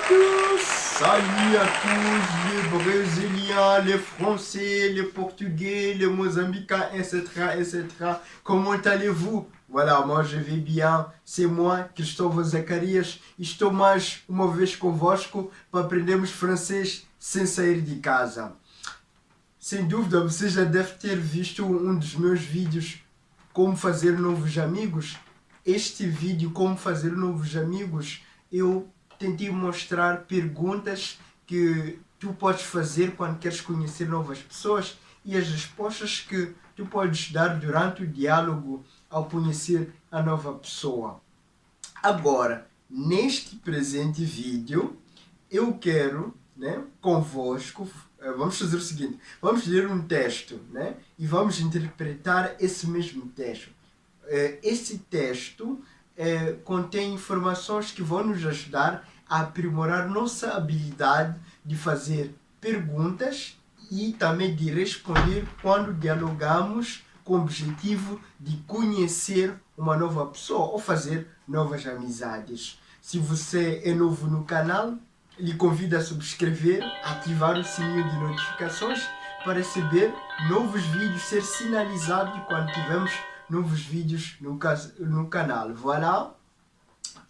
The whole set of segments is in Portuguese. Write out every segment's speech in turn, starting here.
Salut à tous les Brésiliens, les Français, les Portugais, les Mozambicains, etc., etc. Comment allez-vous? Voilà, moi je vais bien. C'est moi, Cristóvão Zacarias. Estou mais uma vez convosco para aprendermos francês sem sair de casa. Sem dúvida, você já deve ter visto um dos meus vídeos como fazer novos amigos. Este vídeo, como fazer novos amigos, eu tentei mostrar perguntas que tu podes fazer quando queres conhecer novas pessoas e as respostas que tu podes dar durante o diálogo ao conhecer a nova pessoa. Agora, neste presente vídeo, eu quero, né, convosco, vamos fazer o seguinte, vamos ler um texto, né, e vamos interpretar esse mesmo texto. Esse texto contém informações que vão nos ajudar a aprimorar nossa habilidade de fazer perguntas e também de responder quando dialogamos com o objetivo de conhecer uma nova pessoa ou fazer novas amizades. Se você é novo no canal, lhe convido a subscrever, ativar o sininho de notificações para receber novos vídeos, ser sinalizado quando tivermos novos vídeos no canal. Voilà.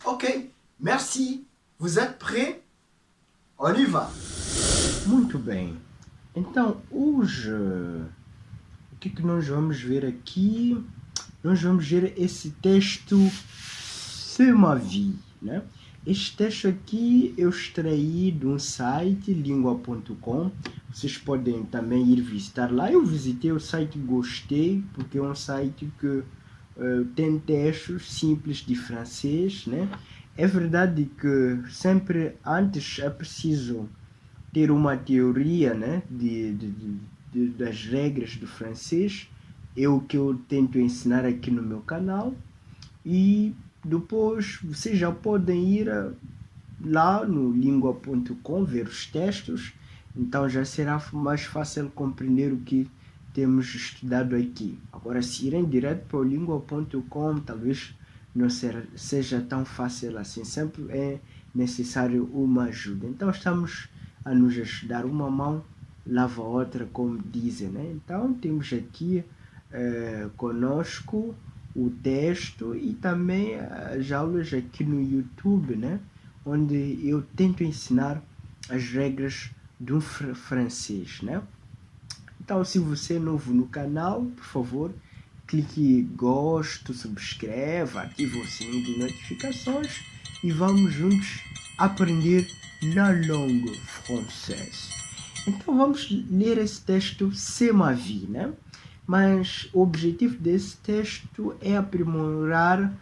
Ok, merci. Vous êtes prêts? On y va. Muito bem. Então, hoje, o que nós vamos ver aqui? Nós vamos ver esse texto C'est ma vie, né? Este texto aqui eu extraí de um site, lingua.com. Vocês podem também ir visitar lá. Eu visitei o site e gostei, porque é um site que tem textos simples de francês, né? É verdade que sempre antes é preciso ter uma teoria, né, das regras do francês. É o que eu tento ensinar aqui no meu canal. E depois vocês já podem ir lá no lingua.com ver os textos. Então já será mais fácil compreender o que temos estudado aqui. Agora, se irem direto para o lingua.com, talvez não seja tão fácil assim. Sempre é necessário uma ajuda. Então estamos a nos ajudar. Uma mão lava a outra, como dizem, né? Então temos aqui conosco o texto e também as aulas aqui no YouTube, né? Onde eu tento ensinar as regras do francês, né? Então, se você é novo no canal, por favor, clique em gosto, subscreva, ative o sininho de notificações e vamos juntos aprender la langue française. Então, vamos ler esse texto C'est ma vie, né? Mas o objetivo desse texto é aprimorar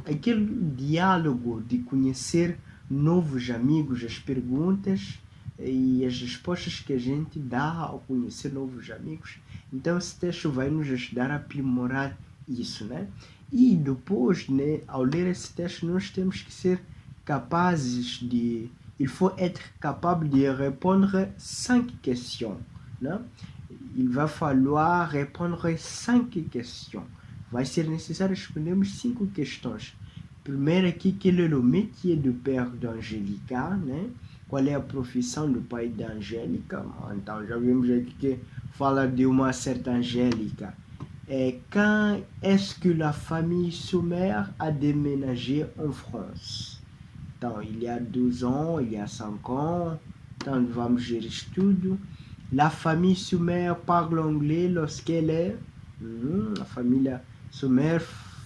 aquele diálogo de conhecer novos amigos, as perguntas e as respostas que a gente dá ao conhecer novos amigos. Então esse texto vai nos ajudar a aprimorar isso, né? E depois, né, ao ler esse texto, nós temos que ser capazes de... Il faut être capable de répondre 5 questions, né? Il va falloir répondre 5 questions. Vai ser necessário respondermos 5 questões. Primeiro aqui, quel est le métier du père d'Angélica, né? Qual é a profissão do pai da Angélica? Então já vimos aqui que fala de uma certa Angélica. Quand est-ce que la famille Sommer a déménagé en France? Então, il y a 12 ans, il y a 5 ans. Então vamos ver isso tudo. La famille Sommer parle anglais lorsqu'elle est... a família Sommer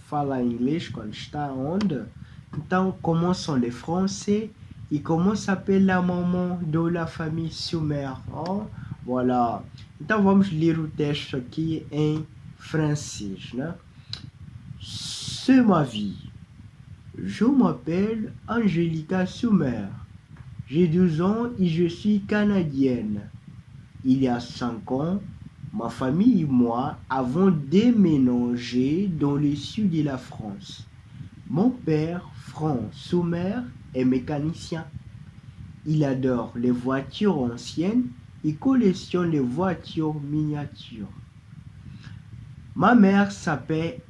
fala inglês quando está onde? Então, comment sont les Français? Et comment s'appelle la maman de la famille Sommer? Oh, voilà. Então, vamos ler o texto aqui em francês, né? C'est ma vie. Je m'appelle Angélica Sommer. J'ai 12 ans et je suis canadienne. Il y a 5 ans, ma famille et moi avons déménagé dans le sud de la France. Mon père, Franck Sommer, est mécanicien. Il adore les voitures anciennes et collectionne les voitures miniatures. Ma mère s'appelle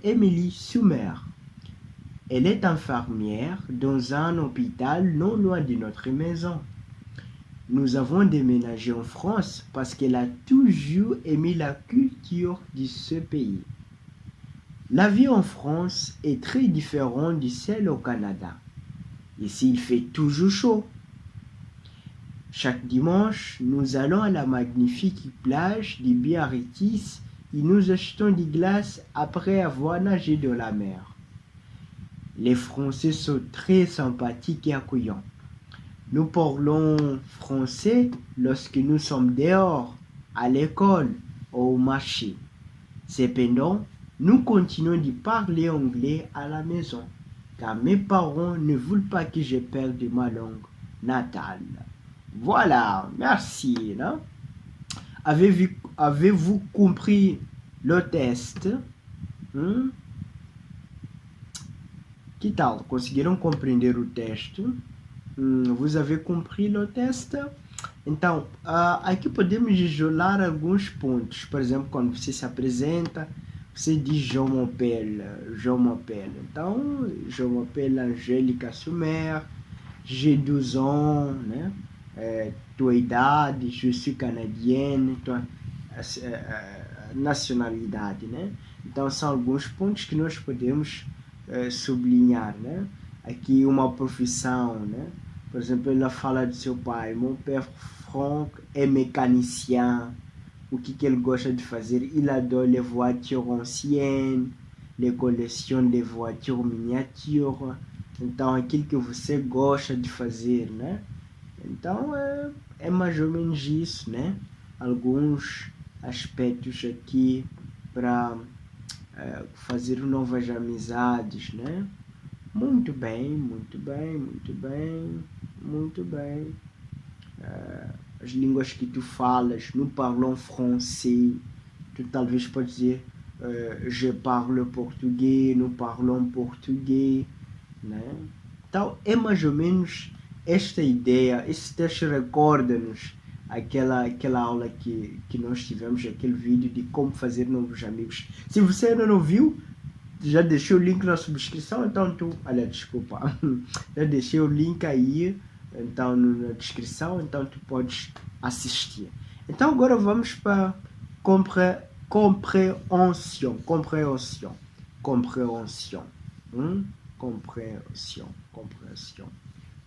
Émilie Sommer. Elle est infirmière dans un hôpital non loin de notre maison. Nous avons déménagé en France parce qu'elle a toujours aimé la culture de ce pays. La vie en France est très différente de celle au Canada. Ici, il fait toujours chaud. Chaque dimanche, nous allons à la magnifique plage de Biarritz et nous achetons des glaces après avoir nagé dans la mer. Les Français sont très sympathiques et accueillants. Nous parlons français lorsque nous sommes dehors, à l'école ou au marché. Cependant, nous continuons de parler anglais à la maison, car mes parents ne veulent pas que je perde ma langue natale. Voilà, merci. Não? Avez-vous compris le test? Que tal? Conseguiram compreender o teste? Vous avez compris le teste? Então, aqui podemos isolar alguns pontos. Por exemplo, quando você se apresenta, você diz je m'appelle, je m'appelle. Então, je m'appelle Angélica Sumer, j'ai 12 ans, né? Tua idade, je suis canadienne, tua nacionalidade, né? Então, são alguns pontos que nós podemos sublinhar, né? Aqui uma profissão, né? Por exemplo, ela fala do seu pai. Mon père Franck é mécanicien. O que ele gosta de fazer? Il adore les voitures anciennes, les collections de voitures miniatures. Então, aquilo que você gosta de fazer, né? Então, é mais ou menos isso, né? Alguns aspectos aqui para fazer novas amizades, né? Muito bem, muito bem, muito bem, muito bem. As línguas que tu falas, nous parlons français. Tu talvez pode dizer je parle português, nous parlons português, né? Então, é mais ou menos esta ideia. Esse teste recorda-nos aquela aula que nós tivemos, aquele vídeo de como fazer novos amigos. Se você ainda não viu, já deixei o link na subscrição, então desculpa, já deixei o link aí, então na descrição, então tu podes assistir. Então agora vamos para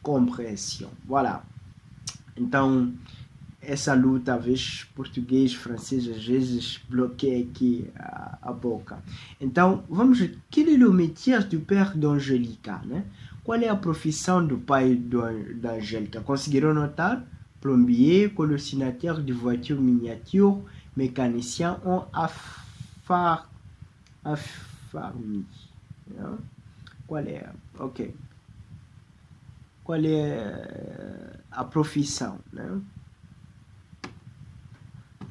compreensão, voilà. Então essa luta, às vezes português, francês, às vezes bloqueia aqui a boca. Então, vamos ver, quel est le métier du père d'Angélica, né? Qual é a profissão do pai da Angélica? Conseguiram notar? Plombier, colocinateur de voitures miniatures, mécanicien ou affarmi. Né? Qual é? Ok. Qual é a profissão, né?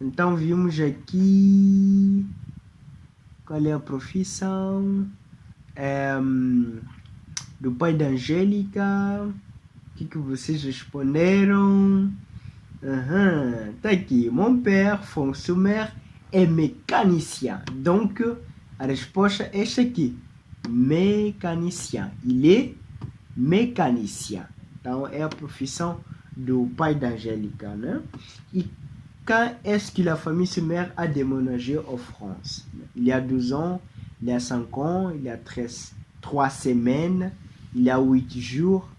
Então vimos aqui qual é a profissão do pai da Angélica. O que vocês responderam? Tá aqui. Mon père, fonctionnaire, é mécanicien. Donc, a resposta é esta aqui. Mécanicien. Il est mécanicien. Então, é a profissão do pai da Angélica, né? E quand est-ce que la famille Sumer a déménagé en France? Il y a 12 ans, il y a 5 ans, il y a 3 semaines, il y a 8 jours.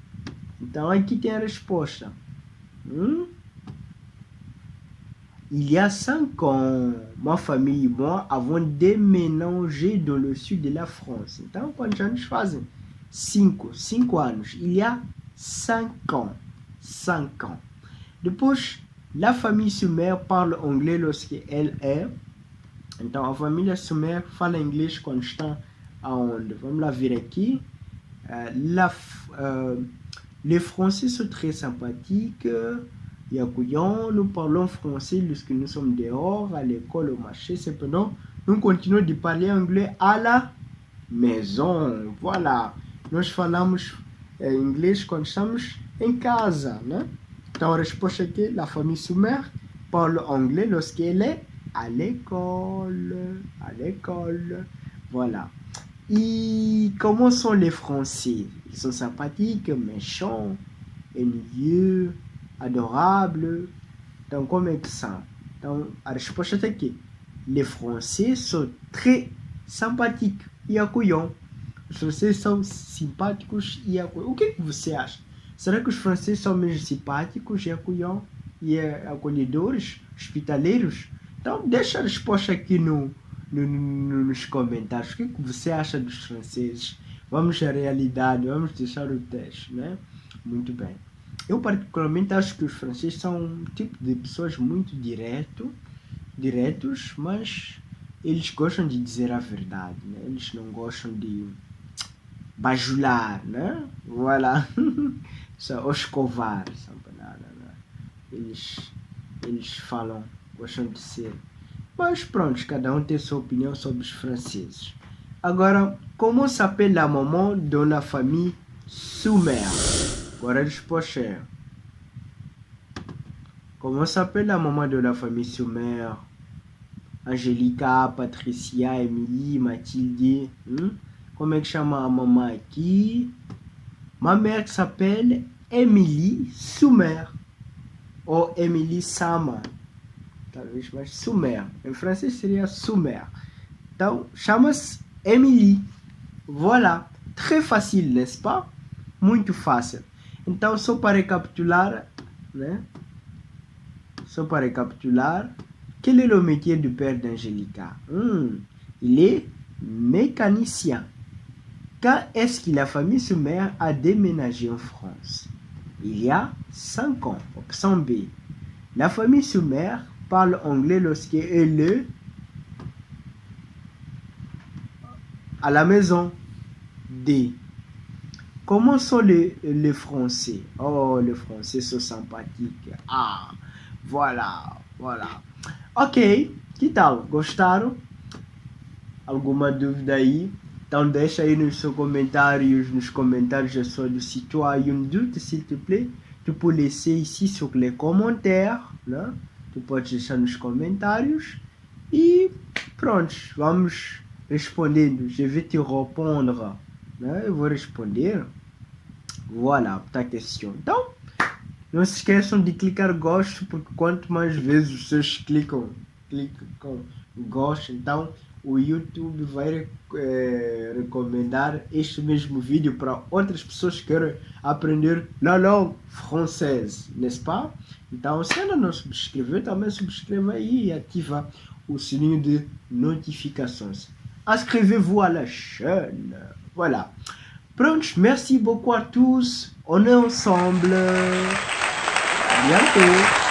Então aqui tem a resposta. Il y a 5 ans, ma famille et moi avons déménagé dans le sud de la France. Então quantos anos fazem? 5 anos. Il y a 5 ans. 5 ans. Depois, la famille Sumer parle anglais lorsqu'elle est. Então, a família Sumer fala inglês quando está aonde? Vamos lá ver aqui. Les Français sont très sympathiques et accueillants. Nous parlons français lorsque nous sommes dehors, à l'école, au marché. Cependant, nous continuons de parler anglais à la maison. Voilà. Nós falamos inglês quando estamos em casa, né? Então a resposta aqui, la famille Sumer parle anglais lorsqu'elle est à l'école. À l'école. Voilà. Et comment sont les Français? Ils sont sympathiques, méchants, ennuyeux, adorables. Então, como é que são? Então, a resposta está aqui. Les Français sont très sympathiques e acolhants. Os franceses são simpáticos e acolhants. O que é que você acha? Será que os franceses são mesmo simpáticos e acolhants e acolhedores, hospitaleiros? Então, deixa a resposta aqui nos comentários. O que é que você acha dos franceses? Vamos à realidade, vamos deixar o teste, né? Muito bem. Eu particularmente acho que os franceses são um tipo de pessoas muito diretos, mas eles gostam de dizer a verdade, né? Eles não gostam de bajular, né? Voilà. Os covardes, né? Eles falam, gostam de ser. Mas pronto, cada um tem sua opinião sobre os franceses. Agora, como s'appelle la maman de la famille Soumer? Agora a resposta é: comment s'appelle la maman de la famille Soumer? Angélica, Patricia, Emily, Mathilde. Como é que chama a mamãe aqui? Ma mère s'appelle Emily Soumer. Ou Emily Sama. Talvez mais Soumer. Em francês seria Soumer. Então, chama-se Emily. Voilà. Très facile, n'est-ce pas? Muito fácil. Então, só para recapitular, né? Só para recapitular, quel est le métier du père d'Angélica? Il est mécanicien. Quand est-ce que la famille Soumer a déménagé en France? Il y a 5 ans. Option B. La famille Soumer parle anglais lorsqu'elle est à la maison. D. Comment sont les Français? Oh, les Français sont sympathiques. Ah, voilà. Ok, que tal? Gostaram? Alguma dúvida aí? Então deixa aí nos comentários à sua si tu as une doute, s'il te plaît. Tu peux laisser ici sur les commentaires, né? Tu pode deixar nos comentários. E pronto, vamos respondendo. Je vais te répondre, né? Eu vou responder. Voilà, ta question. Então, não se esqueçam de clicar gosto, porque quanto mais vezes vocês clicam gosto, então o YouTube vai recomendar este mesmo vídeo para outras pessoas que querem aprender la langue française, n'est-ce pas? Então, se ainda não subscreveu, também subscreva aí e ativa o sininho de notificações. Inscrevez-vous à la chaîne. Voilà. Pronto, merci beaucoup à tous. On est ensemble. À bientôt.